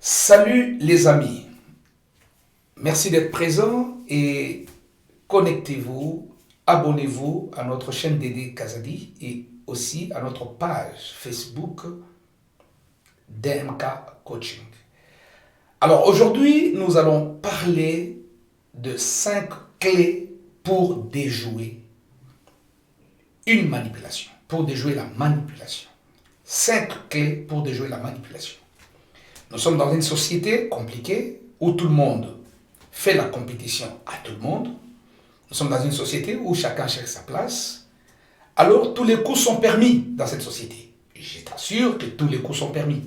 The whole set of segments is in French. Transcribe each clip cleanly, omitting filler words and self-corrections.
Salut les amis, merci d'être présents et connectez-vous, abonnez-vous à notre chaîne Dédé Kazadi et aussi à notre page Facebook DMK Coaching. Alors aujourd'hui, nous allons parler de 5 clés pour déjouer une manipulation, pour déjouer la manipulation. 5 clés pour déjouer la manipulation. Nous sommes dans une société compliquée où tout le monde fait la compétition à tout le monde. Nous sommes dans une société où chacun cherche sa place. Alors tous les coups sont permis dans cette société. Je t'assure que tous les coups sont permis.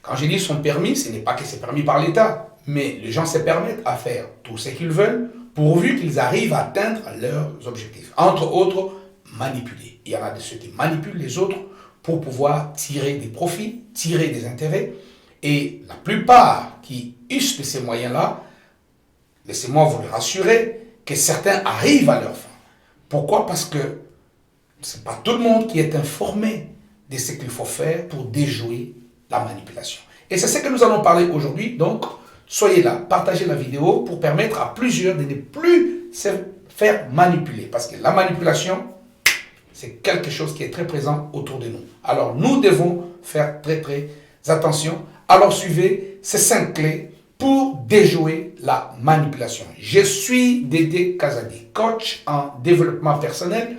Quand je dis sont permis, ce n'est pas que c'est permis par l'État, mais les gens se permettent à faire tout ce qu'ils veulent pourvu qu'ils arrivent à atteindre leurs objectifs. Entre autres, manipuler. Il y en a de ceux qui manipulent les autres pour pouvoir tirer des profits, tirer des intérêts. Et la plupart qui usent de ces moyens-là, laissez-moi vous le rassurer, que certains arrivent à leur fin. Pourquoi? Parce que ce n'est pas tout le monde qui est informé de ce qu'il faut faire pour déjouer la manipulation. Et c'est ce que nous allons parler aujourd'hui. Donc, soyez là, partagez la vidéo pour permettre à plusieurs de ne plus se faire manipuler. Parce que la manipulation, c'est quelque chose qui est très présent autour de nous. Alors, nous devons faire très attention. Alors suivez ces 5 clés pour déjouer la manipulation. Je suis Dédé Kazadi, coach en développement personnel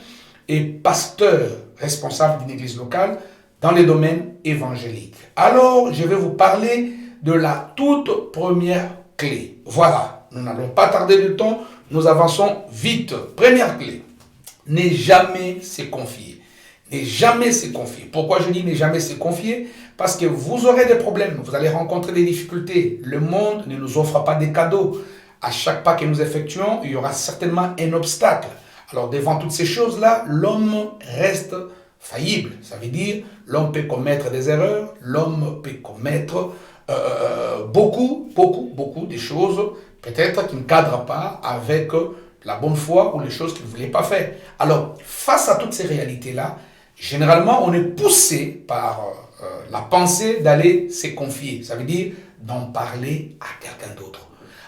et pasteur responsable d'une église locale dans les domaines évangéliques. Alors, je vais vous parler de la toute première clé. Voilà, nous n'allons pas tarder de temps, nous avançons vite. Première clé, ne jamais se confier. Ne jamais se confier. Pourquoi je dis ne jamais se confier? Parce que vous aurez des problèmes, vous allez rencontrer des difficultés. Le monde ne nous offre pas des cadeaux. À chaque pas que nous effectuons, il y aura certainement un obstacle. Alors devant toutes ces choses-là, l'homme reste faillible. Ça veut dire l'homme peut commettre des erreurs, l'homme peut commettre beaucoup de choses, peut-être qui ne cadrent pas avec la bonne foi ou les choses qu'il ne voulait pas faire. Alors, face à toutes ces réalités-là, généralement, on est poussé par la pensée d'aller se confier. Ça veut dire d'en parler à quelqu'un d'autre.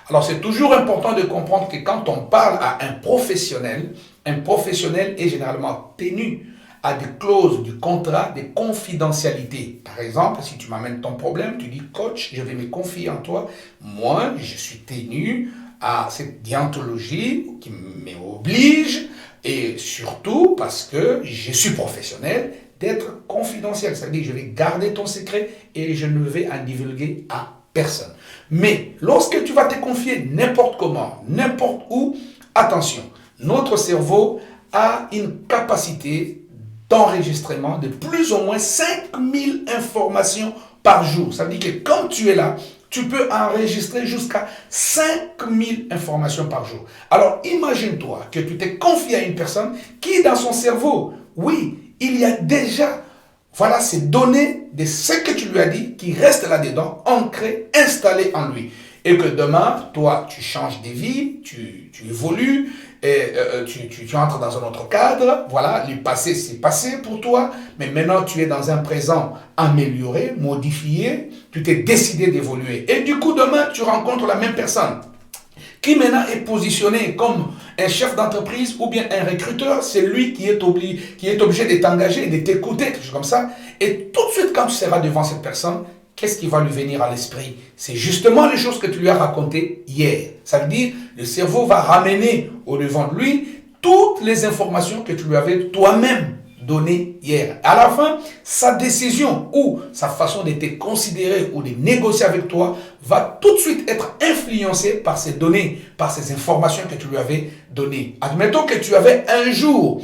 Alors, c'est toujours important de comprendre que quand on parle à un professionnel est généralement tenu à des clauses du contrat de confidentialité. Par exemple, si tu m'amènes ton problème, tu dis, coach, je vais me confier en toi. Moi, je suis tenu à cette déontologie qui m'oblige, et surtout parce que je suis professionnel, d'être confidentiel. Ça veut dire que je vais garder ton secret et je ne vais en divulguer à personne. Mais lorsque tu vas te confier n'importe comment, n'importe où, attention, notre cerveau a une capacité d'enregistrement de plus ou moins 5000 informations par jour. Ça veut dire que quand tu es là, tu peux enregistrer jusqu'à 5000 informations par jour. Alors, imagine-toi que tu t'es confié à une personne qui, dans son cerveau, oui, il y a déjà, voilà, ces données de ce que tu lui as dit qui restent là-dedans, ancrées, installées en lui. Et que demain, toi, tu changes de vie, tu évolues, et, tu entres dans un autre cadre, voilà, le passé c'est passé pour toi, mais maintenant tu es dans un présent amélioré, modifié, tu t'es décidé d'évoluer. Et du coup, demain, tu rencontres la même personne qui maintenant est positionné comme un chef d'entreprise ou bien un recruteur, c'est lui qui est obligé de t'engager, de t'écouter, quelque chose comme ça. Et tout de suite, quand tu seras devant cette personne, qu'est-ce qui va lui venir à l'esprit? C'est justement les choses que tu lui as racontées hier. Ça veut dire, le cerveau va ramener au devant de lui toutes les informations que tu lui avais toi-même données hier. À la fin, sa décision ou sa façon de te considérer ou de négocier avec toi va tout de suite être influencée par ces données, par ces informations que tu lui avais données. Admettons que tu avais un jour,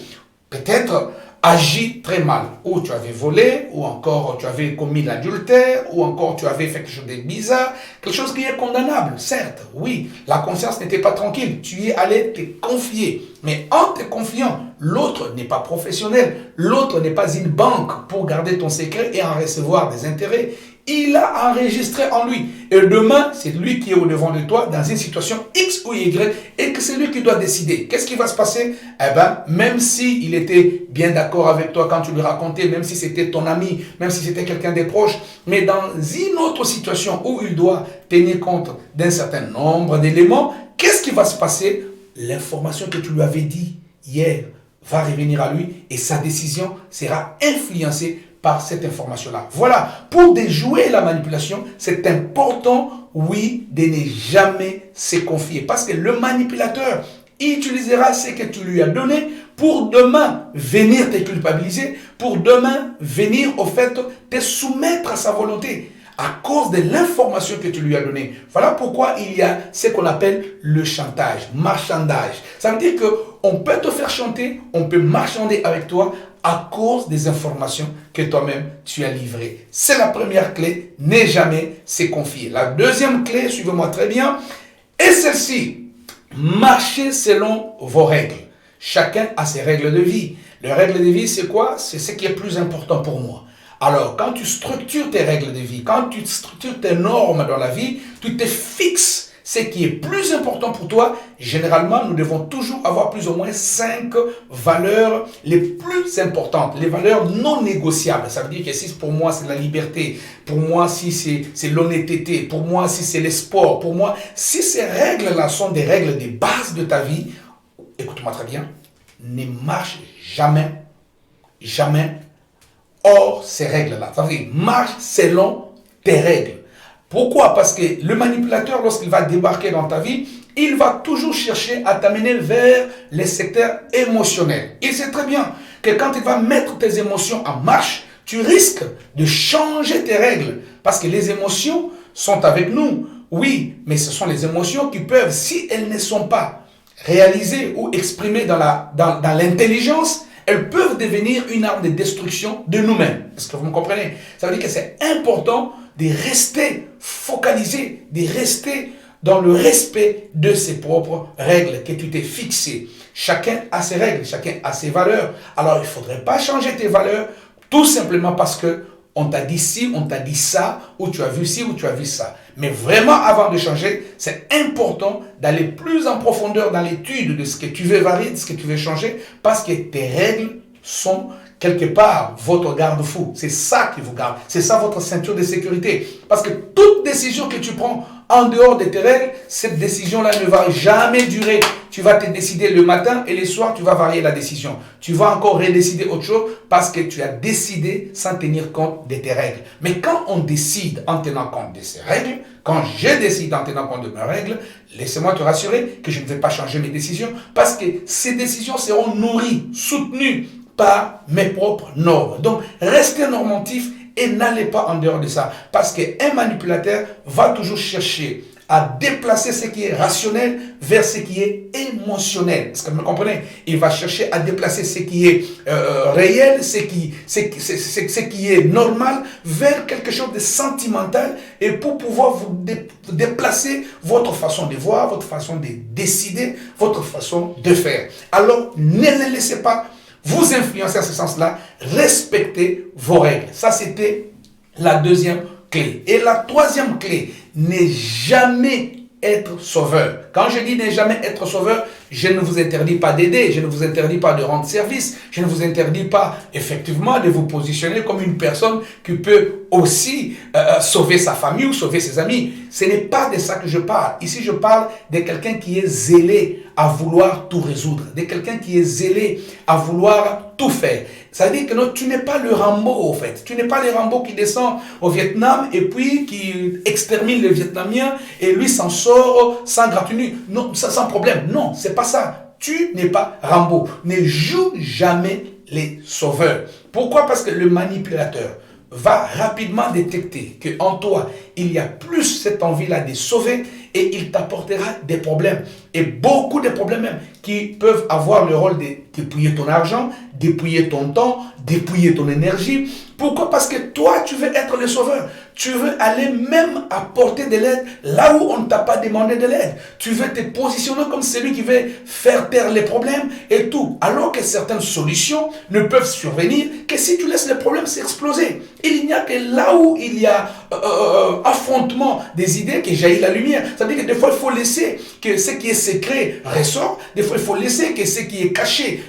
peut-être, agi très mal, ou tu avais volé, ou encore tu avais commis l'adultère, ou encore tu avais fait quelque chose de bizarre, quelque chose qui est condamnable, certes, oui, la conscience n'était pas tranquille, tu y es allé te confier, mais en te confiant, l'autre n'est pas professionnel, l'autre n'est pas une banque pour garder ton secret et en recevoir des intérêts, Il a enregistré en lui. Et demain, c'est lui qui est au devant de toi dans une situation X ou Y et que c'est lui qui doit décider. Qu'est-ce qui va se passer? Eh bien, même s'il était bien d'accord avec toi quand tu lui racontais, même si c'était ton ami, même si c'était quelqu'un de proche, mais dans une autre situation où il doit tenir compte d'un certain nombre d'éléments, qu'est-ce qui va se passer? L'information que tu lui avais dit hier va revenir à lui et sa décision sera influencée par cette information-là. Voilà, pour déjouer la manipulation, c'est important, oui, de ne jamais se confier. Parce que le manipulateur utilisera ce que tu lui as donné pour demain venir te culpabiliser, pour demain venir au fait te soumettre à sa volonté à cause de l'information que tu lui as donnée. Voilà pourquoi il y a ce qu'on appelle le chantage, marchandage. Ça veut dire qu'on peut te faire chanter, on peut marchander avec toi à cause des informations que toi-même tu as livrées. C'est la première clé, ne jamais se confier. La deuxième clé, suivez-moi très bien, est celle-ci. Marchez selon vos règles. Chacun a ses règles de vie. Les règles de vie, c'est quoi? C'est ce qui est plus important pour moi. Alors, quand tu structures tes règles de vie, quand tu structures tes normes dans la vie, tu te fixes ce qui est plus important pour toi. Généralement, nous devons toujours avoir plus ou moins 5 valeurs les plus importantes, les valeurs non négociables. Ça veut dire que si pour moi c'est la liberté, pour moi si c'est l'honnêteté, pour moi si c'est le sport, pour moi, si ces règles-là sont des règles de base de ta vie, écoute-moi très bien, ne marche jamais hors ces règles-là. Ça veut dire, marche selon tes règles. Pourquoi? Parce que le manipulateur, lorsqu'il va débarquer dans ta vie, il va toujours chercher à t'amener vers les secteurs émotionnels. Il sait très bien que quand il va mettre tes émotions en marche, tu risques de changer tes règles. Parce que les émotions sont avec nous. Oui, mais ce sont les émotions qui peuvent, si elles ne sont pas réalisées ou exprimées dans l'intelligence, elles peuvent devenir une arme de destruction de nous-mêmes. Est-ce que vous me comprenez? Ça veut dire que c'est important de rester focalisé, de rester dans le respect de ses propres règles que tu t'es fixées. Chacun a ses règles, chacun a ses valeurs. Alors, il ne faudrait pas changer tes valeurs tout simplement parce que on t'a dit ci, on t'a dit ça, ou tu as vu ci, ou tu as vu ça. Mais vraiment, avant de changer, c'est important d'aller plus en profondeur dans l'étude de ce que tu veux varier, de ce que tu veux changer, parce que tes règles sont quelque part votre garde-fou. C'est ça qui vous garde. C'est ça votre ceinture de sécurité. Parce que toute décision que tu prends en dehors de tes règles, cette décision-là ne va jamais durer. Tu vas te décider le matin et le soir, tu vas varier la décision. Tu vas encore redécider autre chose parce que tu as décidé sans tenir compte de tes règles. Mais quand on décide en tenant compte de ces règles, quand je décide en tenant compte de mes règles, laissez-moi te rassurer que je ne vais pas changer mes décisions parce que ces décisions seront nourries, soutenues par mes propres normes. Donc, restez normatif et n'allez pas en dehors de ça. Parce qu'un manipulateur va toujours chercher à déplacer ce qui est rationnel vers ce qui est émotionnel. Est-ce que vous me comprenez? Il va chercher à déplacer ce qui est réel, ce qui est normal vers quelque chose de sentimental et pour pouvoir vous déplacer votre façon de voir, votre façon de décider, votre façon de faire. Alors, ne les laissez pas vous influencer en ce sens-là, respectez vos règles. Ça, c'était la deuxième clé. Et la troisième clé, n'est jamais être sauveur. Quand je dis ne jamais être sauveur, je ne vous interdis pas d'aider, je ne vous interdis pas de rendre service, je ne vous interdis pas effectivement de vous positionner comme une personne qui peut aussi sauver sa famille ou sauver ses amis. Ce n'est pas de ça que je parle. Ici, je parle de quelqu'un qui est zélé à vouloir tout résoudre, de quelqu'un qui est zélé à vouloir tout faire. Ça veut dire que non, tu n'es pas le Rambo, en fait. Tu n'es pas le Rambo qui descend au Vietnam et puis qui extermine les Vietnamiens et lui s'en sort sans gratinure. Non, sans problème. Non, c'est pas ça. Tu n'es pas Rambo. Ne joue jamais les sauveurs. Pourquoi? Parce que le manipulateur va rapidement détecter qu'en toi, il y a plus cette envie-là de sauver et il t'apportera des problèmes. Et beaucoup de problèmes même qui peuvent avoir le rôle de dépouiller ton argent, dépouiller ton temps, dépouiller ton énergie, Pourquoi? Parce que toi, tu veux être le sauveur. Tu veux aller même apporter de l'aide là où on ne t'a pas demandé de l'aide. Tu veux te positionner comme celui qui veut faire taire les problèmes et tout. Alors que certaines solutions ne peuvent survenir que si tu laisses les problèmes s'exploser. Il n'y a que là où il y a affrontement des idées que jaillit la lumière. Ça veut dire que des fois, il faut laisser que ce qui est secret ressort. Des fois, il faut laisser que ce qui est caché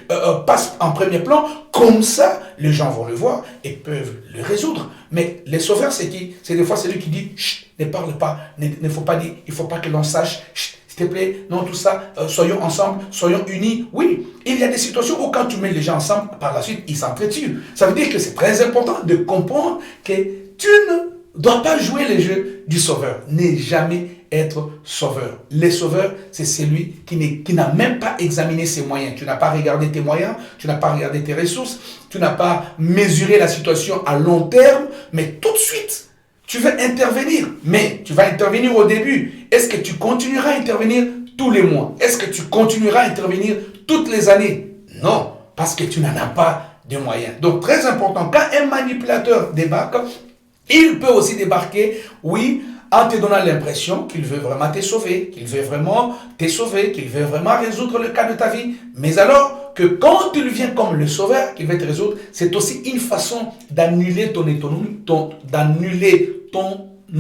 passe en premier plan. Comme ça, les gens vont le voir et peuvent le résoudre. Mais les sauveurs, c'est qui? C'est des fois celui qui dit, chut, ne parle pas, ne faut pas dire, il ne faut pas que l'on sache, chut, s'il te plaît, non, tout ça, soyons ensemble, soyons unis. Oui, il y a des situations où quand tu mets les gens ensemble, par la suite, ils s'entretuent. Ça veut dire que c'est très important de comprendre que tu ne dois pas jouer les jeux du sauveur. N'est jamais être sauveur. Les sauveurs, c'est celui qui n'a même pas examiné ses moyens. Tu n'as pas regardé tes moyens, tu n'as pas regardé tes ressources, tu n'as pas mesuré la situation à long terme, mais tout de suite, tu veux intervenir. Mais tu vas intervenir au début. Est-ce que tu continueras à intervenir tous les mois? Est-ce que tu continueras à intervenir toutes les années? Non, parce que tu n'en as pas de moyens. Donc, très important, quand un manipulateur débarque, il peut aussi débarquer, oui, en te donnant l'impression qu'il veut vraiment te sauver, qu'il veut vraiment te sauver, qu'il veut vraiment résoudre le cas de ta vie. Mais alors que quand il vient comme le sauveur qui veut te résoudre, c'est aussi une façon d'annuler ton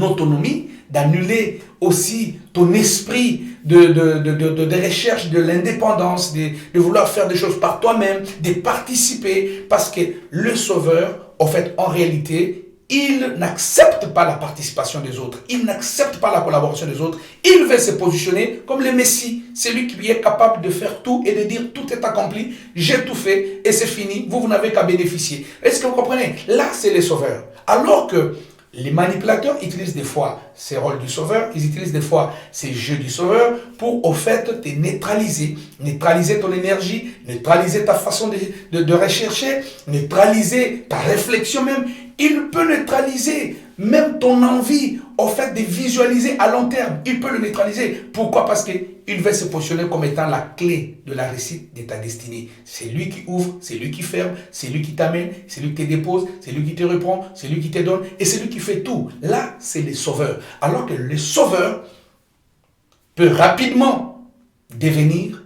autonomie, d'annuler aussi ton esprit de recherche de l'indépendance, de vouloir faire des choses par toi-même, de participer, parce que le sauveur, en fait, en réalité, il n'accepte pas la participation des autres. Il n'accepte pas la collaboration des autres. Il veut se positionner comme le Messie. Celui qui est capable de faire tout et de dire tout est accompli, j'ai tout fait et c'est fini. Vous n'avez qu'à bénéficier. Est-ce que vous comprenez? Là, c'est les sauveurs. Alors que les manipulateurs utilisent des fois ces rôles du sauveur, ils utilisent des fois ces jeux du sauveur pour, au fait, te neutraliser. Neutraliser ton énergie, neutraliser ta façon de rechercher, neutraliser ta réflexion même. Il peut neutraliser même ton envie, au fait, de visualiser à long terme. Il peut le neutraliser. Pourquoi? Parce qu'il veut se positionner comme étant la clé de la réussite de ta destinée. C'est lui qui ouvre, c'est lui qui ferme, c'est lui qui t'amène, c'est lui qui te dépose, c'est lui qui te reprend, c'est lui qui te donne, et c'est lui qui fait tout. Là, c'est les sauveurs. Alors que le sauveur peut rapidement devenir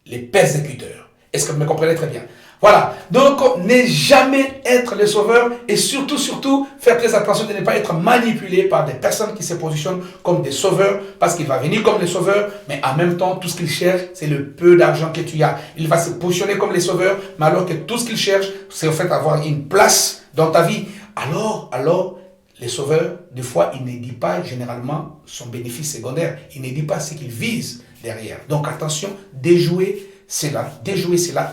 les persécuteurs. Est-ce que vous me comprenez très bien? Voilà, donc ne jamais être le sauveur et surtout, faire très attention de ne pas être manipulé par des personnes qui se positionnent comme des sauveurs parce qu'il va venir comme les sauveurs, mais en même temps, tout ce qu'il cherche, c'est le peu d'argent que tu as. Il va se positionner comme les sauveurs, mais alors que tout ce qu'il cherche, c'est en fait avoir une place dans ta vie. Alors, les sauveurs, des fois, ils ne disent pas généralement son bénéfice secondaire. Ils ne disent pas ce qu'ils visent derrière. Donc attention, déjouer cela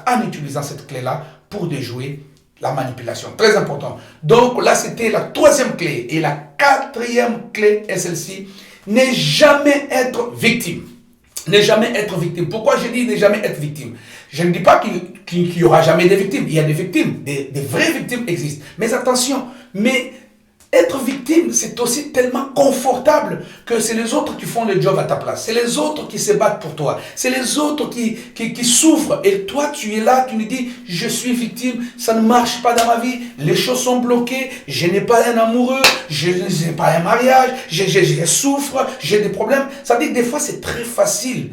en utilisant cette clé-là pour déjouer la manipulation. Très important. Donc là, c'était la troisième clé. Et la quatrième clé est celle-ci. Ne jamais être victime. Ne jamais être victime. Pourquoi je dis ne jamais être victime? Je ne dis pas qu'il n'y aura jamais de victimes. Il y a des victimes. Des vraies victimes existent. Mais attention, être victime, c'est aussi tellement confortable que c'est les autres qui font le job à ta place. C'est les autres qui se battent pour toi. C'est les autres qui souffrent. Et toi, tu es là, tu nous dis, je suis victime, ça ne marche pas dans ma vie, les choses sont bloquées, je n'ai pas un amoureux, je n'ai pas un mariage, je souffre, j'ai des problèmes. Ça veut dire que des fois, c'est très facile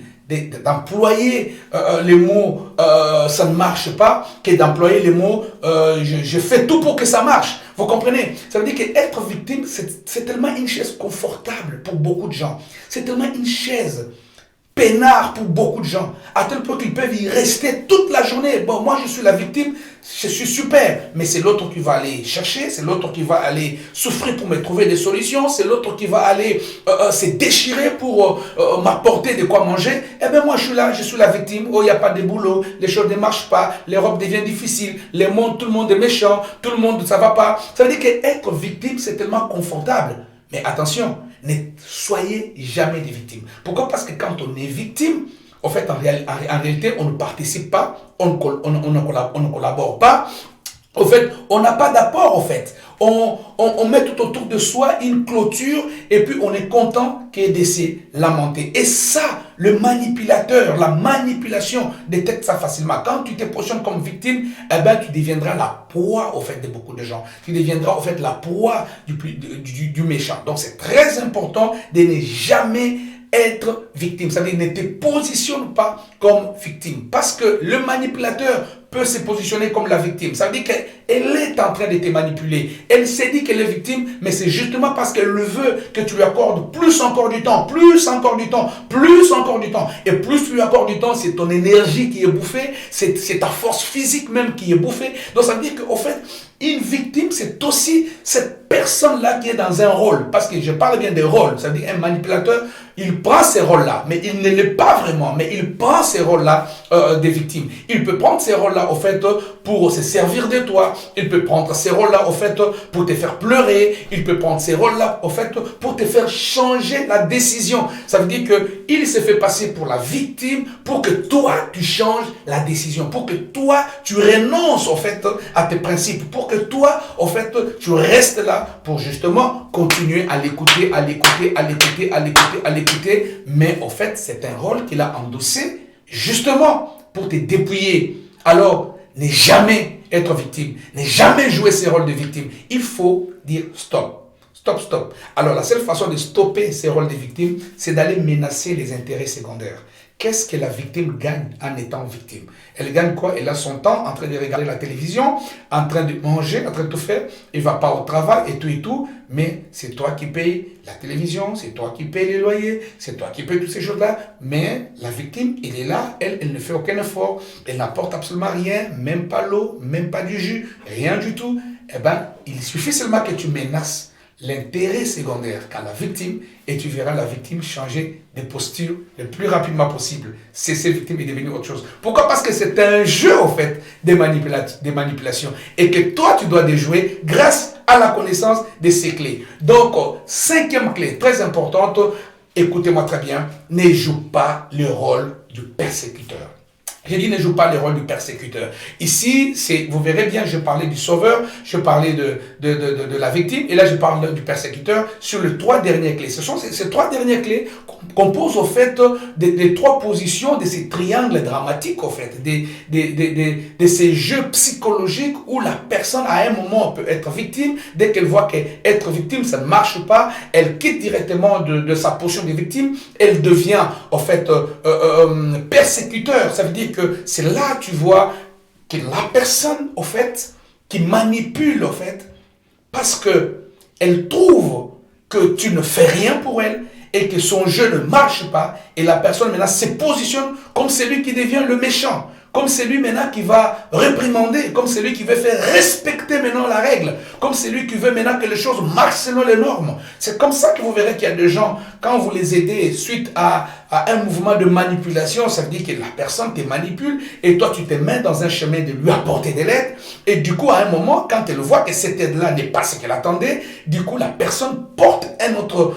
d'employer les mots ça ne marche pas que d'employer les mots je fais tout pour que ça marche. Vous comprenez? Ça veut dire qu'être victime, c'est tellement une chaise confortable pour beaucoup de gens. C'est tellement une chaise peinard pour beaucoup de gens, à tel point qu'ils peuvent y rester toute la journée. Bon, moi je suis la victime, je suis super, mais c'est l'autre qui va aller chercher, c'est l'autre qui va aller souffrir pour me trouver des solutions, c'est l'autre qui va aller se déchirer pour m'apporter de quoi manger. Eh bien moi je suis là, je suis la victime. Oh, il n'y a pas de boulot, les choses ne marchent pas, l'Europe devient difficile, tout le monde est méchant, tout le monde ça va pas. Ça veut dire qu'être victime c'est tellement confortable. Mais attention, ne soyez jamais des victimes. Pourquoi? Parce que quand on est victime, en fait, en réalité, on ne participe pas, on ne collabore pas. En fait, on n'a pas d'apport, en fait. On met tout autour de soi une clôture et puis on est content qu'il y ait de se lamenter. Et ça, le manipulateur, la manipulation détecte ça facilement. Quand tu te positionnes comme victime, eh ben, tu deviendras la proie, au fait, de beaucoup de gens. Tu deviendras, au fait, la proie du méchant. Donc, c'est très important de ne jamais être victime. Ça veut dire ne te positionne pas comme victime. Parce que le manipulateur peut se positionner comme la victime. Ça veut dire qu'elle est en train de te manipuler. Elle s'est dit qu'elle est victime, mais c'est justement parce qu'elle le veut que tu lui accordes plus encore du temps, plus encore du temps, plus encore du temps. Et plus tu lui accordes du temps, c'est ton énergie qui est bouffée, c'est ta force physique même qui est bouffée. Donc ça veut dire qu'au fait, une victime, c'est aussi cette personne-là qui est dans un rôle. Parce que je parle bien des rôles. Ça veut dire un manipulateur, il prend ces rôles-là, mais il ne l'est pas vraiment, mais il prend ces rôles-là des victimes. Il peut prendre ces rôles-là, au fait, pour se servir de toi. Il peut prendre ces rôles-là, au fait, pour te faire pleurer. Il peut prendre ces rôles-là, au fait, pour te faire changer la décision. Ça veut dire qu'il se fait passer pour la victime pour que toi, tu changes la décision. Pour que toi, tu renonces, au fait, à tes principes. Pour que toi, au fait, tu restes là pour justement continuer à l'écouter, à l'écouter, à l'écouter, à l'écouter, à l'écouter. Mais, au fait, c'est un rôle qu'il a endossé justement pour te dépouiller. Alors, ne jamais être victime, ne jamais jouer ces rôles de victime. Il faut dire stop, stop, stop. Alors, la seule façon de stopper ces rôles de victime, c'est d'aller menacer les intérêts secondaires. Qu'est-ce que la victime gagne en étant victime? Elle gagne quoi? Elle a son temps en train de regarder la télévision, en train de manger, en train de tout faire. Elle ne va pas au travail et tout. Mais c'est toi qui payes la télévision, c'est toi qui payes les loyers, c'est toi qui payes toutes ces choses-là. Mais la victime, elle est là, elle ne fait aucun effort. Elle n'apporte absolument rien, même pas l'eau, même pas du jus, rien du tout. Eh bien, il suffit seulement que tu menaces l'intérêt secondaire qu'a la victime et tu verras la victime changer de posture le plus rapidement possible. Cesser victime et devenir autre chose. Pourquoi? Parce que c'est un jeu, en fait, des manipulations et que toi, tu dois déjouer grâce à la connaissance de ces clés. Donc, cinquième clé, très importante, écoutez-moi très bien, ne joue pas le rôle du persécuteur. J'ai dit ne joue pas le rôle du persécuteur. Ici, vous verrez bien, je parlais du sauveur, je parlais de la victime, et là je parle du persécuteur sur les trois dernières clés. Ce sont ces trois dernières clés composent au fait des trois positions de ces triangles dramatiques, au fait, de ces jeux psychologiques où la personne à un moment peut être victime. Dès qu'elle voit qu'être victime, ça ne marche pas, elle quitte directement de sa position de victime, elle devient au fait persécuteur. Ça veut dire que c'est là que tu vois que la personne, au fait, qui manipule, au fait, parce que elle trouve que tu ne fais rien pour elle et que son jeu ne marche pas, et la personne maintenant se positionne comme celui qui devient le méchant, comme celui maintenant qui va réprimander, comme celui qui veut faire respecter maintenant la règle, comme celui qui veut maintenant que les choses marchent selon les normes. C'est comme ça que vous verrez qu'il y a des gens, quand vous les aidez suite à un mouvement de manipulation, ça veut dire que la personne te manipule et toi tu te mets dans un chemin de lui apporter de l'aide, et du coup à un moment, quand elle voit que cette aide-là n'est pas ce qu'elle attendait, du coup la personne porte un autre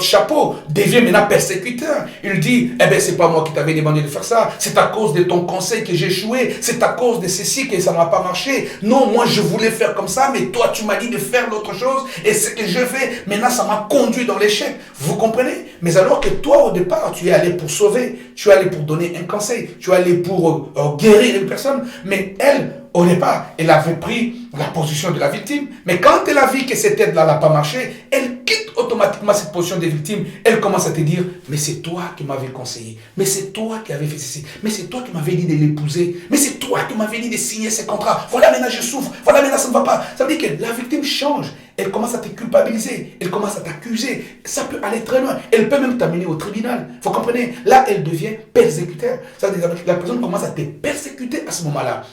chapeau, devient maintenant persécuteur. Il dit, eh bien c'est pas moi qui t'avais demandé de faire ça, c'est à cause de ton conseil que j'ai échoué, c'est à cause de ceci que ça n'a pas marché. Non, moi je voulais faire comme ça, mais toi tu m'as dit de faire l'autre chose, et ce que je fais, maintenant ça m'a conduit dans l'échec. Vous comprenez? Mais alors que toi, au départ, tu es allé pour sauver, tu es allé pour donner un conseil, tu es allé pour guérir une personne, mais elle, au départ, elle avait pris la position de la victime, mais quand elle a vu que cette aide-là n'a pas marché, elle quitte automatiquement cette position de victime. Elle commence à te dire, mais c'est toi qui m'avais conseillé, mais c'est toi qui avais fait ceci, mais c'est toi qui m'avais dit de l'épouser, mais c'est toi qui m'avais dit de signer ce contrat, voilà maintenant je souffre, voilà maintenant ça ne va pas. Ça veut dire que la victime change, elle commence à te culpabiliser, elle commence à t'accuser, ça peut aller très loin, elle peut même t'amener au tribunal. Vous comprenez? Là, elle devient persécuteur. Ça veut dire que la personne commence à te persécuter à ce moment-là.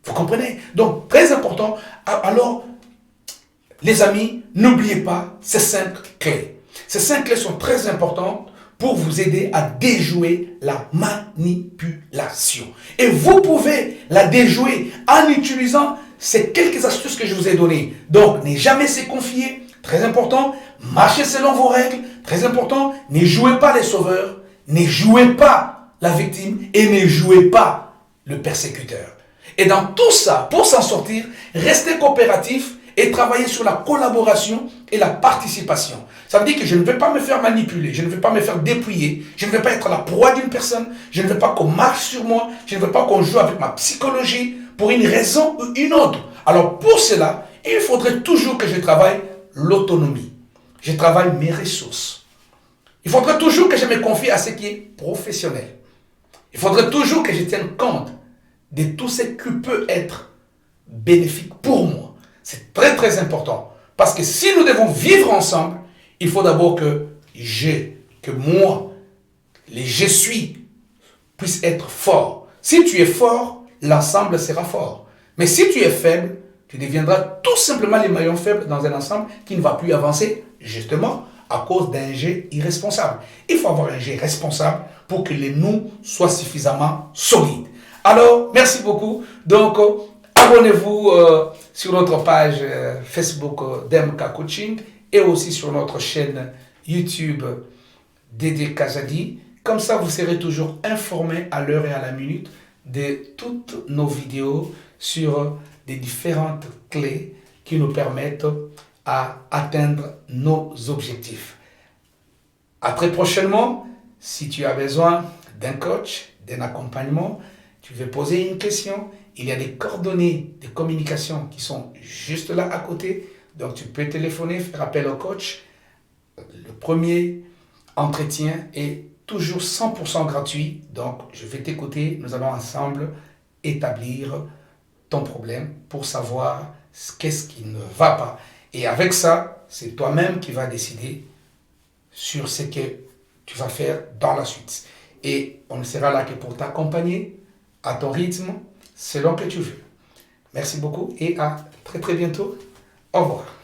Vous comprenez? Donc, très important. Alors, les amis, n'oubliez pas ces 5 clés. Ces 5 clés sont très importantes pour vous aider à déjouer la manipulation. Et vous pouvez la déjouer en utilisant ces quelques astuces que je vous ai données. Donc, ne jamais se confier. Très important. Marchez selon vos règles. Très important. Ne jouez pas les sauveurs. Ne jouez pas la victime. Et ne jouez pas le persécuteur. Et dans tout ça, pour s'en sortir, restez coopératif et travaillez sur la collaboration et la participation. Ça veut dire que je ne vais pas me faire manipuler, je ne vais pas me faire dépouiller, je ne vais pas être la proie d'une personne, je ne veux pas qu'on marche sur moi, je ne veux pas qu'on joue avec ma psychologie pour une raison ou une autre. Alors pour cela, il faudrait toujours que je travaille l'autonomie. Je travaille mes ressources. Il faudrait toujours que je me confie à ce qui est professionnel. Il faudrait toujours que je tienne compte de tout ce qui peut être bénéfique pour moi. C'est très très important. Parce que si nous devons vivre ensemble, il faut d'abord que moi, les je suis, puissent être forts. Si tu es fort, l'ensemble sera fort. Mais si tu es faible, tu deviendras tout simplement les maillons faibles dans un ensemble qui ne va plus avancer, justement, à cause d'un jet irresponsable. Il faut avoir un jet responsable pour que les nous soient suffisamment solides. Alors, merci beaucoup. Donc, abonnez-vous sur notre page Facebook d'MK Coaching et aussi sur notre chaîne YouTube Dédé Kazadi. Comme ça, vous serez toujours informé à l'heure et à la minute de toutes nos vidéos sur des différentes clés qui nous permettent à atteindre nos objectifs. À très prochainement. Si tu as besoin d'un coach, d'un accompagnement, tu veux poser une question, il y a des coordonnées de communication qui sont juste là à côté. Donc tu peux téléphoner, faire appel au coach. Le premier entretien est toujours 100% gratuit. Donc je vais t'écouter, nous allons ensemble établir ton problème pour savoir qu'est-ce qui ne va pas. Et avec ça, c'est toi-même qui vas décider sur ce que tu vas faire dans la suite. Et on ne sera là que pour t'accompagner à ton rythme, selon que tu veux. Merci beaucoup et à très très bientôt. Au revoir.